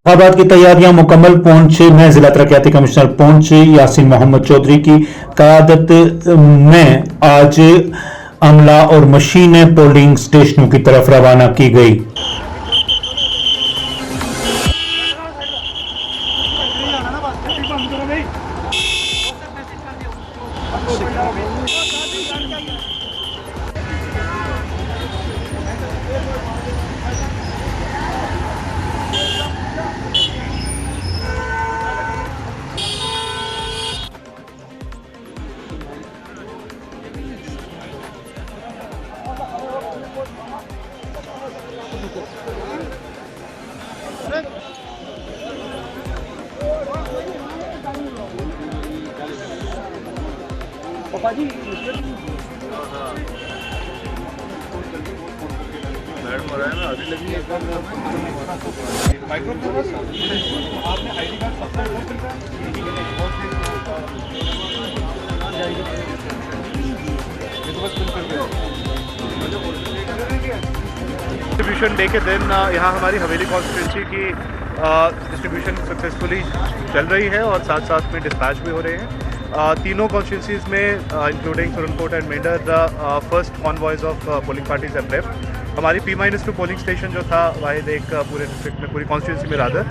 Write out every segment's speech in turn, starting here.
इंतखाबात की तैयारियां मुकम्मल। पहुंचे में जिला तरक्याती कमिश्नर पहुंचे यासीन मोहम्मद चौधरी की क़यादत में आज अमला और मशीनें पोलिंग स्टेशनों की तरफ रवाना की गई। डिस्ट्रीब्यूशन डे के दिन यहाँ हमारी हवेली कॉन्स्टिट्यूंसी की डिस्ट्रीब्यूशन सक्सेसफुली चल रही है और साथ साथ में डिस्पैच भी हो रहे हैं। तीनों कॉन्स्टिट्यूंसीज में including Surankote and Mendhar first convoys of polling parties and left. हमारी P-2 पोलिंग स्टेशन जो था वाहिद एक पूरे डिस्ट्रिक्ट में पूरी कॉन्स्टिट्यूंसी में रादर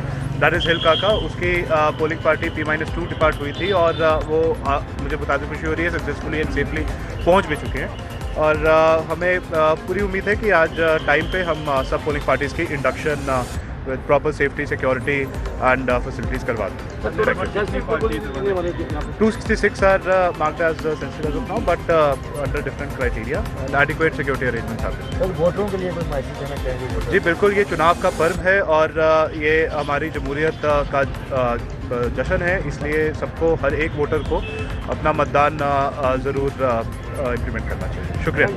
दैट इज़ हिल काका, उसकी पोलिंग पार्टी P-2 डिपार्ट हुई थी और वो मुझे बताते खुशी हो रही है सक्सेसफुली एंड सेफली पहुँच भी चुके हैं। और हमें पूरी उम्मीद है कि आज टाइम पे हम सब पोलिंग पार्टीज़ की induction with proper safety security and facilities करवा दें। 266 are marked as sensitive as of now but under different criteria and adequate security arrangements have. वोटरों के लिए कोई मैसेज देना चाहेंगे? जी बिल्कुल, ये चुनाव का पर्व है और ये हमारी जमहूरियत का जश्न है, इसलिए सबको हर एक वोटर को अपना मतदान ज़रूर इम्प्लीमेंट करना चाहिए। शुक्रिया।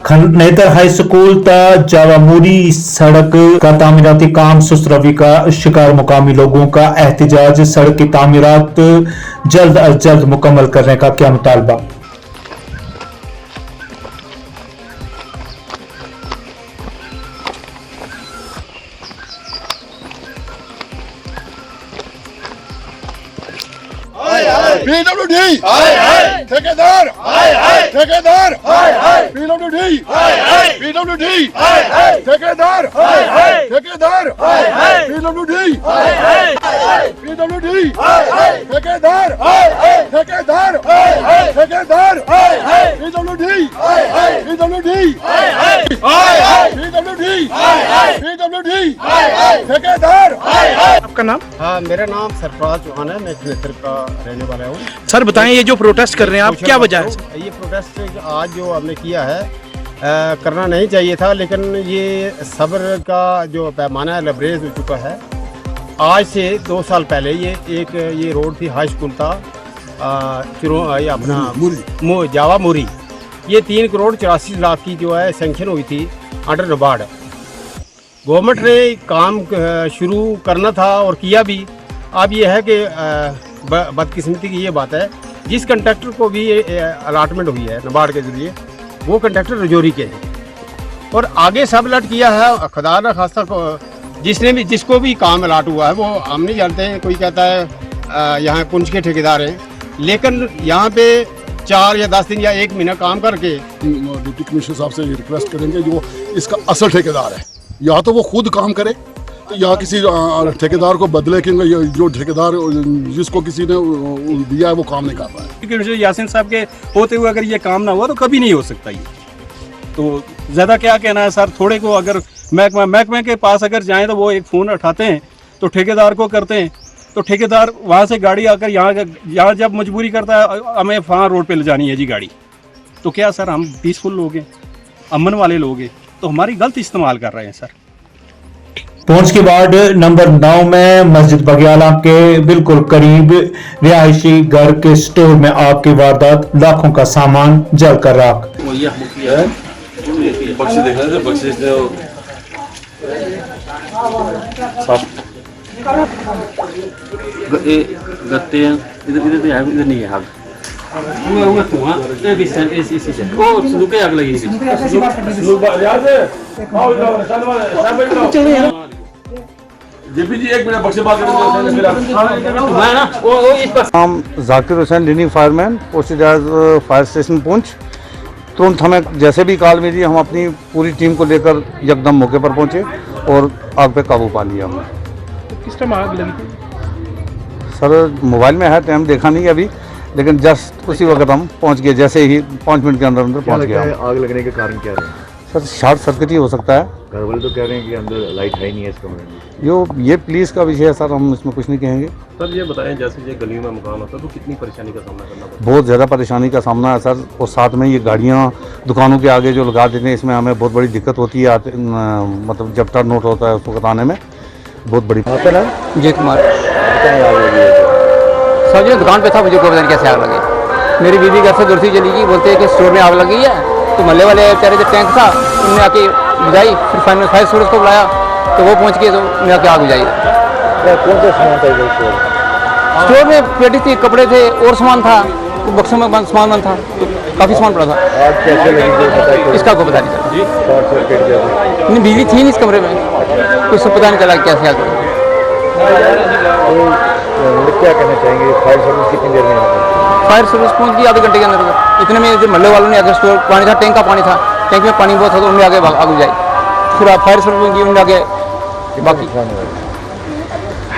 खनेतर हाई स्कूल ता जावामुरी सड़क का तामीराती काम सुस्त रवि का शिकार मुकामी लोगों का एहतजाज। सड़क की तामीरात जल्द अज जल्द मुकम्मल करने का क्या मुतालबा। PWD ठेकेदार ठेकेदार PWD PWD ठेकेदार ठेकेदार PWD PWD ठेकेदार ठेकेदार ठेकेदार PWD PWD PWD ठेकेदार। आपका नाम? हाँ, मेरा नाम सरफराज चौहान है, मैं खनेतर का रहने वाला हूँ। सर बताएं, ये जो प्रोटेस्ट कर रहे हैं आप, क्या वजह है? ये प्रोटेस्ट आज जो हमने किया है करना नहीं चाहिए था, लेकिन ये सब्र का जो पैमाना है लबरेज हो चुका है। आज से 2 साल पहले ये रोड थी, हाई स्कूल था ये अपना जावा मूरी, ये 3 करोड़ 84 लाख की जो है सेंक्शन हुई थी अंडर नबार्ड। गवर्नमेंट ने काम शुरू करना था और किया भी। अब ये है कि बदकिस्मती की ये बात है, जिस कंट्रैक्टर को भी अलाटमेंट हुई है नबार्ड के जरिए, वो कंट्रैक्टर रजौरी के हैं और आगे सब अलर्ट किया है। खुदा न खास्ता को जिसको भी काम अलर्ट हुआ है वो हम नहीं जानते हैं। कोई कहता है यहाँ पुंछ के ठेकेदार हैं, लेकिन यहाँ पे 4 या 10 दिन या 1 महीना काम करके डिप्टी कमिश्नर साहब से रिक्वेस्ट करेंगे जो इसका असल ठेकेदार है, या तो वो खुद काम करे तो या किसी ठेकेदार को बदले, क्योंकि जो ठेकेदार जिसको किसी ने दिया है वो काम नहीं कर रहा है। क्योंकि यासीन साहब के होते हुए अगर ये काम ना हुआ तो कभी नहीं हो सकता ये। तो ज़्यादा क्या कहना है सर, थोड़े को अगर महकमे के पास अगर जाएं तो वो एक फ़ोन उठाते हैं तो ठेकेदार को करते हैं, तो ठेकेदार वहाँ से गाड़ी आकर यहाँ जब मजबूरी करता है हमें वहाँ रोड पे ले जानी है जी गाड़ी, तो क्या सर हम पीसफुल लोग हैं, अमन वाले लोग हैं, तो हमारी गलत इस्तेमाल कर रहे हैं सर। पहुंच के वार्ड नंबर 9 में मस्जिद बगियाला के बिल्कुल करीब रिहायशी घर के स्टोर में आग की वारदात, लाखों का सामान जलकर राख। गत्ते हैं इधर नहीं है आग, वो धुआं इसी से वो सुनके आग लगी जेपी जी एक मिनट बक्से बात नाम Zakir Hussain, leading fireman, posted as fire station Poonch. तुरंत हमें जैसे भी कॉल मिली हम अपनी पूरी टीम को लेकर यकदम मौके पर पहुंचे और आग पे काबू पा लिया हमने। किस टाइम आग लगी थी? सर मोबाइल में है, टाइम देखा नहीं अभी, लेकिन जस्ट उसी वक्त हम पहुंच गए, जैसे ही 5 मिनट के अंदर पहुंच गया। आग लगने के कारण क्या रहे? सर शॉर्ट सर्किट ही हो सकता है। घर वाले तो कह रहे हैं कि अंदर लाइट है ही नहीं है इस कमरे में। ये पुलिस का विषय है सर, हम इसमें कुछ नहीं कहेंगे। सर ये बताएं, जैसे ये गली में मकान होता है तो कितनी परेशानी का सामना करना पड़ता है? बहुत ज़्यादा परेशानी का सामना है सर, और साथ में ये गाड़ियाँ दुकानों के आगे जो लगा देते हैं, इसमें हमें बहुत बड़ी दिक्कत होती है। मतलब जब टर्न आउट होता है उसको बताने में बहुत बड़ी। जय कुमार सर, ये दुकान पे था, मुझे कोई पता नहीं कैसे आग लगी। मेरी बीवी घर से दूर से चली गई, बोलते हैं कि स्टोर में आग लगी है। तो मोहल्ले वाले बेचारे जो टैंक था उनने आके बुझाई, फिर फायर सर्विस को बुलाया तो वो पहुंच गए, तो उन्हें आके आग बुझाई। कौन सा सामान था स्टोर में पेटी थी, कपड़े थे और सामान था, तो बक्सों में सामान था, तो काफ़ी सामान पड़ा था। आग कैसे लगी इसका कोई पता नहीं चला। शॉर्ट सर्किट जैसे? नहीं, बिजली थी नहीं इस कमरे में, कुछ सब पता नहीं चला कैसे आग लगी। क्या कहना चाहेंगे, फायर सर्विस कितनी देर में यहाँ पर? फायर सर्विस पहुंच गई आधे घंटे के अंदर। इतने में जो मोहल्ले वालों ने आगे स्टोर पानी था, टैंक का पानी था, टैंक में पानी बहुत था, तो उनमें आगे आग बुझाई। फिर आप फायर सर्विस की उनमें आगे बाकी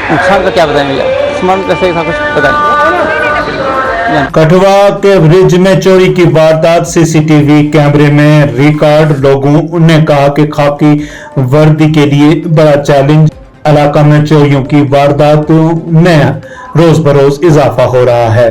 नुकसान का क्या बताएं भैया, सामान कैसे था कुछ पता नहीं। कठुआ के ब्रिज में चोरी की वारदात सीसीटीवी कैमरे में रिकॉर्ड। लोगों ने कहा कि खाकी वर्दी के लिए बड़ा चैलेंज। इलाका में चोरियों की वारदातों में रोज बरोज इजाफा हो रहा है।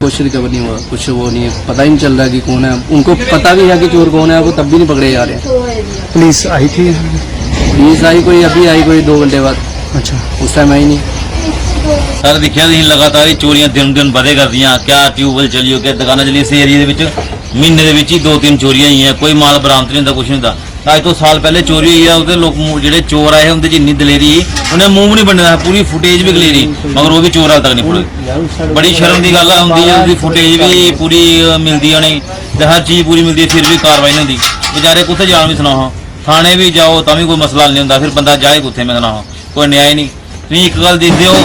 कुछ रिकवर नहीं हुआ, कुछ वो नहीं है, पता ही नहीं चल रहा है कि कौन है। उनको पता भी है कि चोर कौन है, वो तब भी नहीं पकड़े जा रहे हैं। पुलिस आई थी? पुलिस आई कोई अभी आई, कोई 2 घंटे बाद। अच्छा, उस टाइम आई नहीं। सर देखिया नहीं, लगातार ही चोरियां दिन दिन ਵਧੇ ਕਰਦੀਆਂ। क्या ट्यूबवेल चली हो, क्या दुकाना चली, इस एरिया ਦੇ ਵਿੱਚ ਮਹੀਨੇ ਦੇ ਵਿੱਚ ਹੀ 2-3 ਚੋਰੀਆਂ ਹੀ ਹੈ। ਕੋਈ ਮਾਲ ਬਰਾਮਦ ਨਹੀਂ ਹੁੰਦਾ, ਕੁਝ ਨਹੀਂ ਹੁੰਦਾ। ਅੱਜ ਤੋਂ ਸਾਲ ਪਹਿਲੇ ਚੋਰੀ ਹੋਈ ਆ, ਉਹਦੇ ਲੋਕ ਜਿਹੜੇ ਚੋਰ ਆਏ ਹੁੰਦੇ ਜਿੰਨੀ ਦਲੇਰੀ, ਉਹਨੇ ਮੂੰਹ ਵੀ ਨਹੀਂ ਬੰਨਿਆ, ਪੂਰੀ ਫੁਟੇਜ ਵੀ ਕਲੀਅਰੀ, ਮਗਰ ਉਹ ਵੀ ਚੋਰ ਹਾਲ ਤੱਕ ਨਹੀਂ ਫੜੇ। ਬੜੀ ਸ਼ਰਮ ਦੀ ਗੱਲ ਹੁੰਦੀ ਹੈ, ਉਹਦੀ ਫੁਟੇਜ ਵੀ ਪੂਰੀ ਮਿਲਦੀ ਆ ਨਹੀਂ ਤੇ ਹਰ ਚੀਜ਼ ਪੂਰੀ ਮਿਲਦੀ ਹੈ, ਫਿਰ ਵੀ ਕਾਰਵਾਈ ਨਹੀਂ ਹੁੰਦੀ। ਵਿਚਾਰੇ ਕਿੱਥੇ ਜਾਣ ਵੀ ਸੁਣਾਓ, ਥਾਣੇ ਵੀ ਜਾਓ ਤਾਂ ਵੀ ਕੋਈ ਮਸਲਾ ਨਹੀਂ ਹੁੰਦਾ, ਫਿਰ ਬੰਦਾ ਜਾਏ ਕਿੱਥੇ, ਮੈਂ ਸੁਣਾਓ ਕੋਈ ਨਿਆਂ ਨਹੀਂ। ਤੁਸੀਂ ਇੱਕ ਗੱਲ ਦੇਖਦੇ ਹੋ,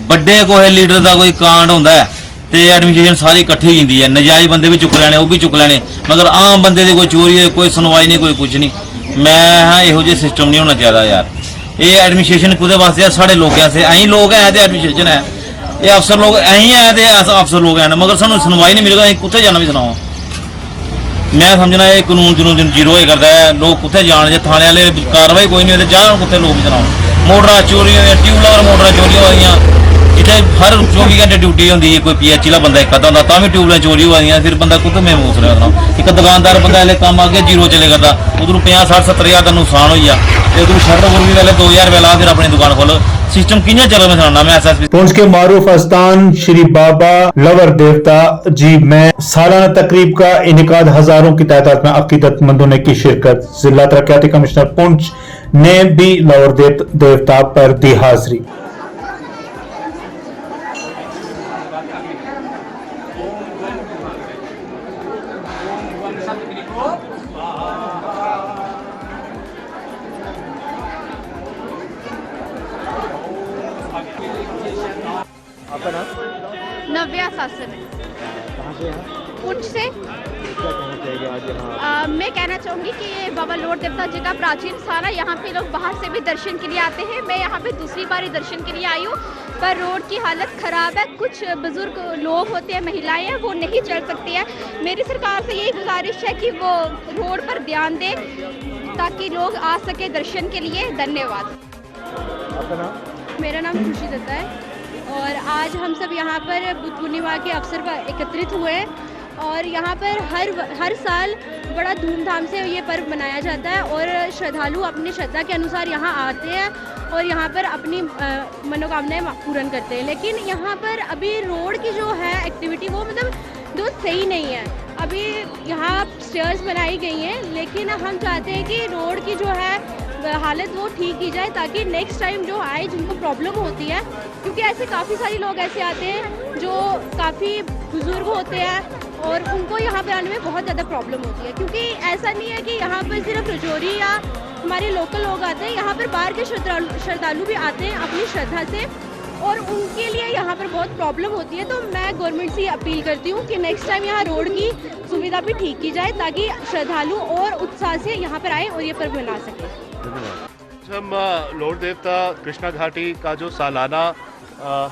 ਵੱਡੇ ਕੋਈ ਲੀਡਰ ਦਾ ਕੋਈ ਕਾਂਡ ਹੁੰਦਾ ਹੈ ਤੇ ਐਡਮਿਨਿਸਟ੍ਰੇਸ਼ਨ ਸਾਰੀ ਇਕੱਠੀ ਹੋ ਜਾਂਦੀ ਹੈ, ਨਜਾਇਜ਼ ਬੰਦੇ ਵੀ ਚੁੱਕ ਲੈਣੇ, ਉਹ ਵੀ ਚੁੱਕ ਲੈਣੇ, ਮਗਰ ਆਮ ਬੰਦੇ ਦੀ ਕੋਈ ਚੋਰੀ ਹੋਏ, ਕੋਈ ਸੁਣਵਾਈ ਨਹੀਂ, ਕੋਈ ਕੁਝ ਨਹੀਂ। ਮੈਂ ਹਾਂ ਇਹੋ ਜਿਹੇ ਸਿਸਟਮ ਨਹੀਂ ਹੋਣਾ ਚਾਹੀਦਾ ਯਾਰ। ਇਹ ਐਡਮਿਨਿਸਟ੍ਰੇਸ਼ਨ ਕੁਦੇ ਵਾਸਤੇ ਸਾਡੇ ਲੋਕਾਂ ਸੇ ਅਸੀਂ ਲੋਕ ਹੈ ਤੇ ਐਡਮਿਨਿਸਟ੍ਰੇਸ਼ਨ ਹੈ, ਇਹ ਅਫਸਰ ਲੋਕ ਅਸੀਂ ਹੈ ਤੇ ਅਫਸਰ ਲੋਕ ਹਨ, ਮਗਰ ਸਾਨੂੰ ਸੁਣਵਾਈ ਨਹੀਂ ਮਿਲੇਗਾ, ਅਸੀਂ ਕਿੱਥੇ ਜਾਣਾ ਵੀ ਸੁਣਾਓ। ਮੈਂ ਸਮਝਣਾ ਇਹ ਕਾਨੂੰਨ ਜ਼ੀਰੋ ਹੀ ਕਰਦਾ ਹੈ, ਲੋਕ ਕਿੱਥੇ ਜਾਣ, ਜੇ ਥਾਣੇ ਵਾਲੇ ਕਾਰਵਾਈ ਕੋਈ ਨਹੀਂ ਹੋਈ ਤੇ ਜਾਣ ਕਿੱਥੇ, ਲੋਕ ਸੁਣਾਓ। ਮੋਟਰਾਂ ਚੋਰੀ ਹੋਈਆਂ, ਟਿਊਬਲਾਰ ਮੋਟਰਾਂ ਚੋਰੀਆਂ ਹੋਈਆਂ, ਇੱਥੇ ਹਰ 24 ਘੰਟੇ ਡਿਊਟੀ ਹੁੰਦੀ ਹੈ, ਕੋਈ ਪੀਐਚਈ ਦਾ ਬੰਦਾ ਇੱਕ ਅੱਧਾ ਹੁੰਦਾ, ਤਾਂ ਵੀ ਟਿਊਬਲਾਂ ਚੋਰੀ ਹੋ ਜਾਂਦੀਆਂ, ਫਿਰ ਬੰਦਾ ਕਿੱਥੇ ਮਹਿਸੂਸ ਰਿਹਾ। ਇੱਕ ਦੁਕਾਨਦਾਰ ਬੰਦਾ ਹਲੇ ਕੰਮ ਅੱਗੇ ਜ਼ੀਰੋ ਚਲੇ ਕਰਦਾ, ਉਧਰੋਂ 50-60-70 ਹਜ਼ਾਰ ਦਾ ਨੁਕਸਾਨ ਹੋਈ ਆ, ਤੇ ਉਧਰੋਂ ਸ਼ਟਰ ਵੀ ਵਾਲੇ 2000 ਰੁਪਏ ਲਾ, ਫਿਰ ਆਪਣੀ ਦੁਕਾਨ ਖੋਲੋ। सिस्टम किया चलो, मैं सुनाना। मैं एसएसपी पुंछ के मारूफ आस्थान श्री बाबा लवर देवता जी में सालाना तकरीब का इनेकाद हजारों की तादाद में अकीदतमंदों ने की शिरकत। जिला तरक्याती कमिश्नर पुंछ ने भी लवर देवता पर दी हाजिरी। नव्या शासन पुंछ से। मैं कहना चाहूँगी कि ये बाबा लोर देवता जी का प्राचीन स्थान है। यहाँ पे लोग बाहर से भी दर्शन के लिए आते हैं। मैं यहाँ पे दूसरी बार दर्शन के लिए आई हूँ, पर रोड की हालत ख़राब है। कुछ बुजुर्ग लोग होते हैं, महिलाएं हैं, वो नहीं चल सकती हैं। मेरी सरकार से यही गुजारिश है कि वो रोड पर ध्यान दें ताकि लोग आ सके दर्शन के लिए। धन्यवाद। मेरा नाम खुशी दत्ता है और आज हम सब यहाँ पर बुद्ध पूर्णिमा के अवसर पर एकत्रित हुए हैं और यहाँ पर हर साल बड़ा धूमधाम से ये पर्व मनाया जाता है और श्रद्धालु अपनी श्रद्धा के अनुसार यहाँ आते हैं और यहाँ पर अपनी मनोकामनाएं पूर्ण करते हैं। लेकिन यहाँ पर अभी रोड की जो है एक्टिविटी वो मतलब सही नहीं है। अभी यहाँ स्टेयर्स बनाई गई हैं, लेकिन हम चाहते हैं कि रोड की जो है हालत वो ठीक की जाए, ताकि नेक्स्ट टाइम जो आए जिनको प्रॉब्लम होती है, क्योंकि ऐसे काफ़ी सारे लोग ऐसे आते हैं जो काफ़ी बुज़ुर्ग होते हैं और उनको यहाँ पे आने में बहुत ज़्यादा प्रॉब्लम होती है। क्योंकि ऐसा नहीं है कि यहाँ पर सिर्फ रजौरी या हमारे लोकल लोग आते हैं, यहाँ पर बाहर के श्रद्धालु भी आते हैं अपनी श्रद्धा से, और उनके लिए यहाँ पर बहुत प्रॉब्लम होती है। तो मैं गवर्नमेंट से अपील करती हूँ कि नेक्स्ट टाइम यहाँ रोड की सुविधा भी ठीक की जाए, ताकि श्रद्धालु और उत्साह से यहाँ पर आए और ये पर्व मना सकें। हम लॉर्ड देवता कृष्णा घाटी का जो सालाना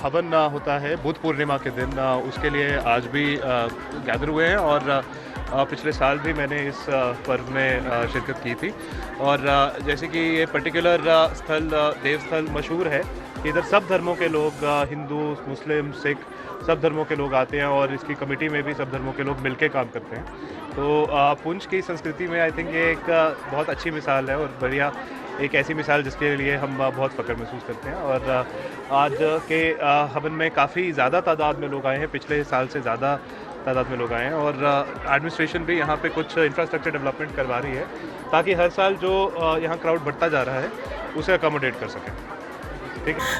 हवन होता है बुद्ध पूर्णिमा के दिन, उसके लिए आज भी गैदर हुए हैं, और पिछले साल भी मैंने इस पर्व में शिरकत की थी। और जैसे कि ये पर्टिकुलर स्थल देवस्थल मशहूर है, इधर सब धर्मों के लोग, हिंदू, मुस्लिम, सिख, सब धर्मों के लोग आते हैं, और इसकी कमेटी में भी सब धर्मों के लोग मिलकर काम करते हैं। तो पुंछ की संस्कृति में आई थिंक ये एक बहुत अच्छी मिसाल है, और बढ़िया एक ऐसी मिसाल जिसके लिए हम बहुत फ़ख्र महसूस करते हैं। और आज के हवन में काफ़ी ज़्यादा तादाद में लोग आए हैं, पिछले साल से ज़्यादा तादाद में लोग आए हैं, और एडमिनिस्ट्रेशन भी यहाँ पे कुछ इंफ्रास्ट्रक्चर डेवलपमेंट करवा रही है, ताकि हर साल जो यहाँ क्राउड बढ़ता जा रहा है उसे अकोमोडेट कर सकें।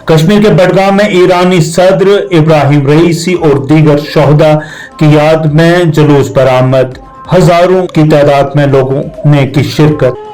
कश्मीर के बडगाम में ईरानी सदर इब्राहिम रईसी और दीगर शोहदा की याद में जुलूस बरामद, हजारों की तादाद में लोगों ने की शिरकत।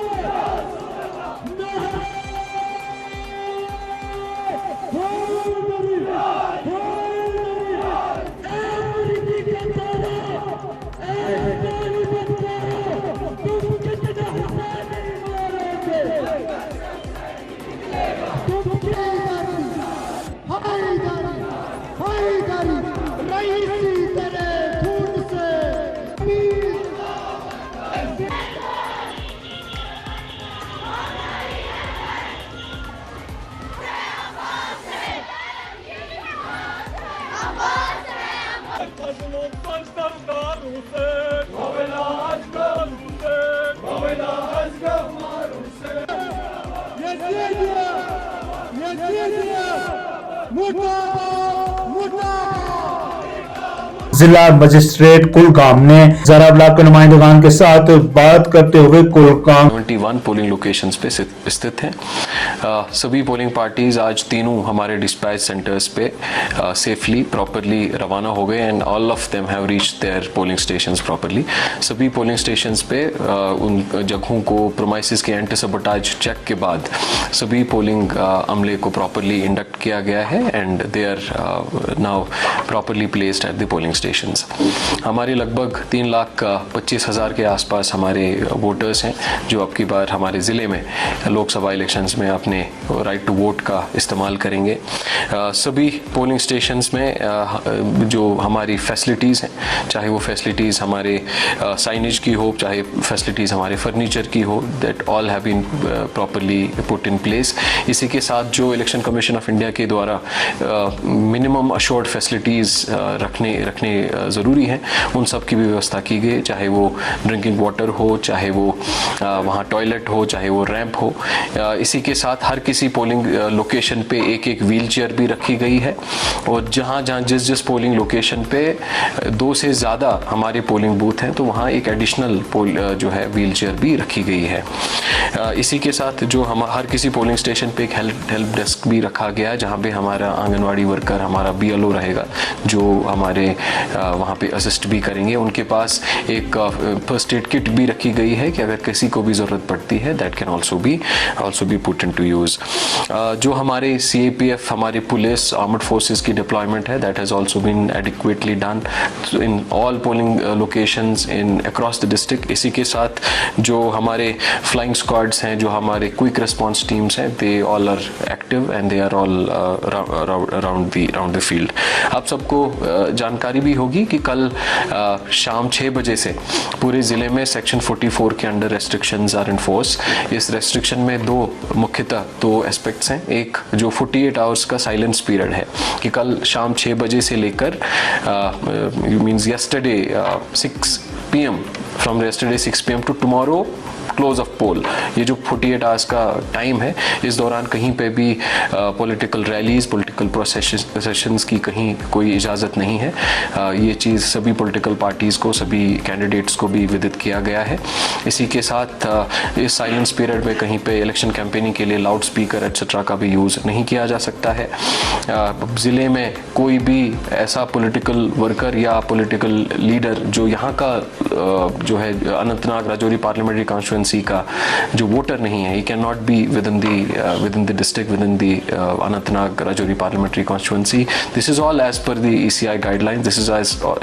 जिला मजिस्ट्रेट कुलगाम ने जरा ब्लॉक के नुमाइंदगान के साथ बात करते हुए कुलगाम 71 पोलिंग लोकेशंस पे स्थित हैं। सभी पोलिंग पार्टीज आज तीनों हमारे डिस्पैच सेंटर्स पे सेफली प्रॉपरली रवाना हो गए, and all of them have reached their polling stations properly. सभी पोलिंग स्टेशंस पे उन जगहों को प्रोमाइसिस के एंटी सबोटाज चेक के बाद सभी पोलिंग अमले को प्रॉपरली इंडक्ट किया गया है, and they are now properly placed at the polling stations. हमारे लगभग 3,25,000 के आसपास हमारे वोटर्स हैं जो अब की बार हमारे ज़िले में लोकसभा इलेक्शंस में अपने राइट टू वोट का इस्तेमाल करेंगे। सभी पोलिंग स्टेशंस में जो हमारी फैसिलिटीज़ हैं, चाहे वो फैसिलिटीज़ हमारे साइनेज की हो, चाहे फैसिलिटीज़ हमारे फर्नीचर की हो, that all have been properly put in place. इसी के साथ जो इलेक्शन कमीशन ऑफ इंडिया के द्वारा मिनिमम अश्योर्ड फैसिलिटीज़ रखने ज़रूरी हैं, उन सब की भी व्यवस्था की गई, चाहे वो ड्रिंकिंग वाटर हो, चाहे वो वहाँ टॉयलेट हो, चाहे वो रैंप हो। इसी के साथ हर किसी पोलिंग लोकेशन पे एक एक व्हील चेयर भी रखी गई है, और जहाँ जिस पोलिंग लोकेशन पे 2 से ज़्यादा हमारे पोलिंग बूथ हैं तो वहाँ एक एडिशनल जो है व्हील चेयर भी रखी गई है। इसी के साथ जो हम हर किसी पोलिंग स्टेशन पे एक हेल्प डेस्क भी रखा गया है, जहाँ पे हमारा आंगनवाड़ी वर्कर, हमारा BLO रहेगा जो हमारे वहाँ पे असिस्ट भी करेंगे। उनके पास एक फर्स्ट एड किट भी रखी गई है कि अगर किसी को भी ज़रूरत पड़ती है that can also be put into use. जो हमारे CAPF, हमारे पुलिस, आर्मड फोर्सेस की डिप्लॉयमेंट है, that has also been adequately done in all polling locations in across the district. इसी के साथ जो हमारे फ्लाइंग स्क्वाड्स हैं, जो हमारे क्विक रिस्पॉन्स टीम्स हैं, they all are active and they are all around the field. आप सबको जानकारी भी होगी कि कल शाम 6 बजे से पूरे ज़िले में सेक्शन 44 के under restrictions are in force. इस रेस्ट्रिक्शन में मुख्यतः दो एस्पेक्ट्स हैं। एक जो 48 आवर्स का साइलेंस पीरियड है कि कल शाम 6 बजे से लेकर means yesterday 6 PM, from yesterday 6 PM to tomorrow close of poll, ये जो 48 आवर्स का टाइम है, इस दौरान कहीं पे भी पॉलिटिकल रैलीज, पॉलिटिकल प्रोसेशंस की कहीं कोई इजाज़त नहीं है। ये चीज़ सभी पॉलिटिकल पार्टीज़ को, सभी कैंडिडेट्स को भी विदित किया गया है। इसी के साथ इस साइलेंस पीरियड में कहीं पे इलेक्शन कैंपेनिंग के लिए लाउड स्पीकर एट्सेट्रा का भी यूज़ नहीं किया जा सकता है। ज़िले में कोई भी ऐसा पॉलिटिकल वर्कर या पॉलिटिकल लीडर जो यहाँ का जो है अनंतनाग राजौरी पार्लियामेंट्री कॉन्स्टिट्यूंसी का जो वोटर नहीं है, he can not be within the district, within the Anantnag Rajouri parliamentary constituency. This is all as per the ECI guidelines, this is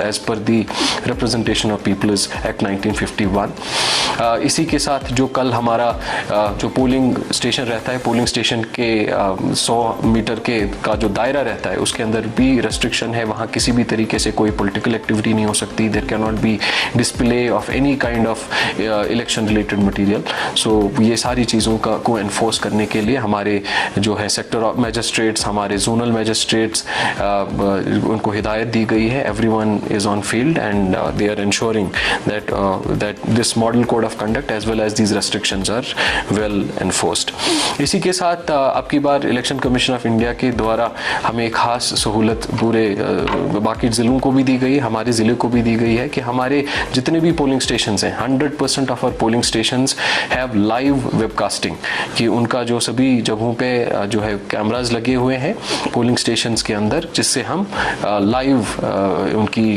as per the representation of people's act 1951। इसी के साथ जो कल हमारा जो polling station रहता है, polling station के 100 मीटर का जो दायरा रहता है, उसके अंदर भी रेस्ट्रिक्शन है। वहाँ किसी भी तरीके से कोई पॉलिटिकल एक्टिविटी नहीं हो सकती। There can not be display of any kind of election related material. So ये सारी चीज़ों को एनफोर्स करने के लिए हमारे जो है सेक्टर मैजिस्ट्रेट्स, हमारे जोनल मैजिस्ट्रेट्स, उनको हिदायत दी गई है। Everyone is on field and they are ensuring that this model code of conduct as well as these restrictions are well enforced. इसी के साथ अब की बार इलेक्शन कमीशन ऑफ इंडिया के द्वारा हमें एक खास सहूलत पूरे बाकी ज़िलों को भी दी गई है, हमारे ज़िले को भी दी गई है कि हमारे जितने भी पोलिंग स्टेशंस हैं, 100% of our polling stations have live webcasting, कि उनका जो सभी जगहों पे जो है कैमराज लगे हुए हैं पोलिंग स्टेशंस के अंदर, जिससे हम लाइव उनकी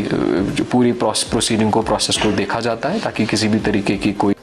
जो पूरी प्रोसीडिंग को, प्रोसेस को देखा जाता है, ताकि किसी भी तरीके की कोई